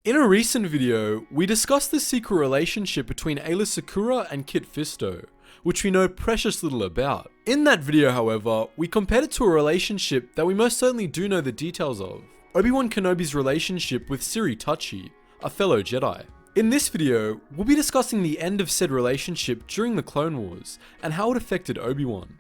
In a recent video, we discussed the secret relationship between Ayla Secura and Kit Fisto, which we know precious little about. In that video, however, we compared it to a relationship that we most certainly do know the details of. Obi-Wan Kenobi's relationship with Siri Tachi, a fellow Jedi. In this video, we'll be discussing the end of said relationship during the Clone Wars, and how it affected Obi-Wan.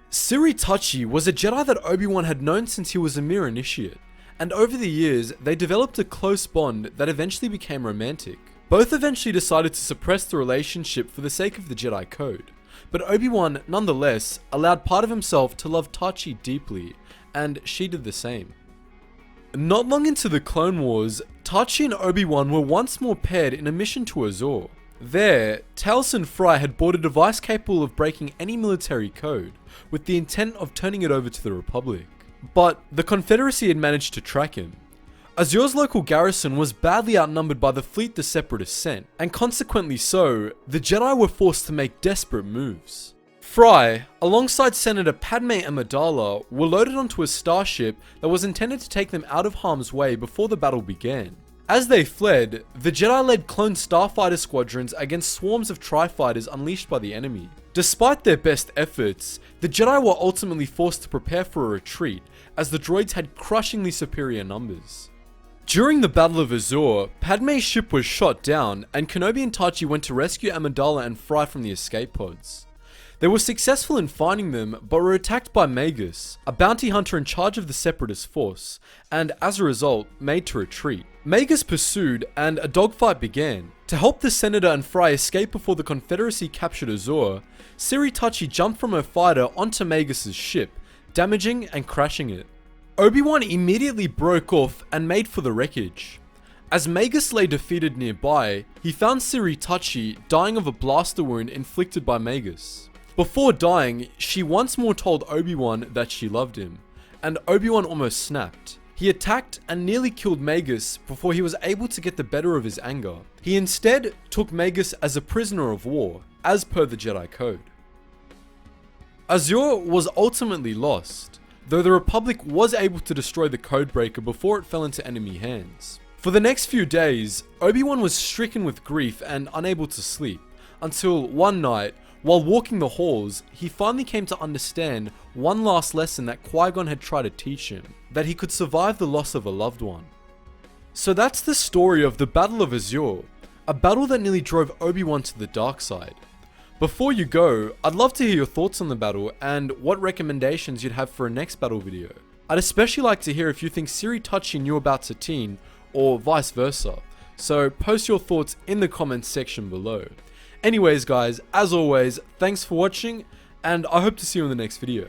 Siri Tachi was a Jedi that Obi-Wan had known since he was a mere initiate, and over the years, they developed a close bond that eventually became romantic. Both eventually decided to suppress the relationship for the sake of the Jedi Code, but Obi-Wan, nonetheless, allowed part of himself to love Tachi deeply, and she did the same. Not long into the Clone Wars, Tachi and Obi-Wan were once more paired in a mission to Azor. There, Taliesin Fry had bought a device capable of breaking any military code, with the intent of turning it over to the Republic. But the Confederacy had managed to track him. Azor's local garrison was badly outnumbered by the fleet the Separatists sent, and consequently so, the Jedi were forced to make desperate moves. Fry, alongside Senator Padme Amidala, were loaded onto a starship that was intended to take them out of harm's way before the battle began. As they fled, the Jedi led clone starfighter squadrons against swarms of tri-fighters unleashed by the enemy. Despite their best efforts, the Jedi were ultimately forced to prepare for a retreat, as the droids had crushingly superior numbers. During the Battle of Azor, Padme's ship was shot down, and Kenobi and Tachi went to rescue Amidala and Fry from the escape pods. They were successful in finding them, but were attacked by Magus, a bounty hunter in charge of the Separatist force, and as a result, made to retreat. Magus pursued, and a dogfight began. To help the Senator and Fry escape before the Confederacy captured Azor, Siri Tachi jumped from her fighter onto Magus' ship, damaging and crashing it. Obi-Wan immediately broke off and made for the wreckage. As Magus lay defeated nearby, he found Siri Tachi dying of a blaster wound inflicted by Magus. Before dying, she once more told Obi-Wan that she loved him, and Obi-Wan almost snapped. He attacked and nearly killed Magus before he was able to get the better of his anger. He instead took Magus as a prisoner of war, as per the Jedi Code. Azor was ultimately lost, though the Republic was able to destroy the Codebreaker before it fell into enemy hands. For the next few days, Obi-Wan was stricken with grief and unable to sleep, until one night, while walking the halls, he finally came to understand one last lesson that Qui-Gon had tried to teach him, that he could survive the loss of a loved one. So that's the story of the Battle of Azor, a battle that nearly drove Obi-Wan to the dark side. Before you go, I'd love to hear your thoughts on the battle and what recommendations you'd have for a next battle video. I'd especially like to hear if you think Siri Tachi knew about Satine, or vice versa, so post your thoughts in the comments section below. Anyways guys, as always, thanks for watching, and I hope to see you in the next video.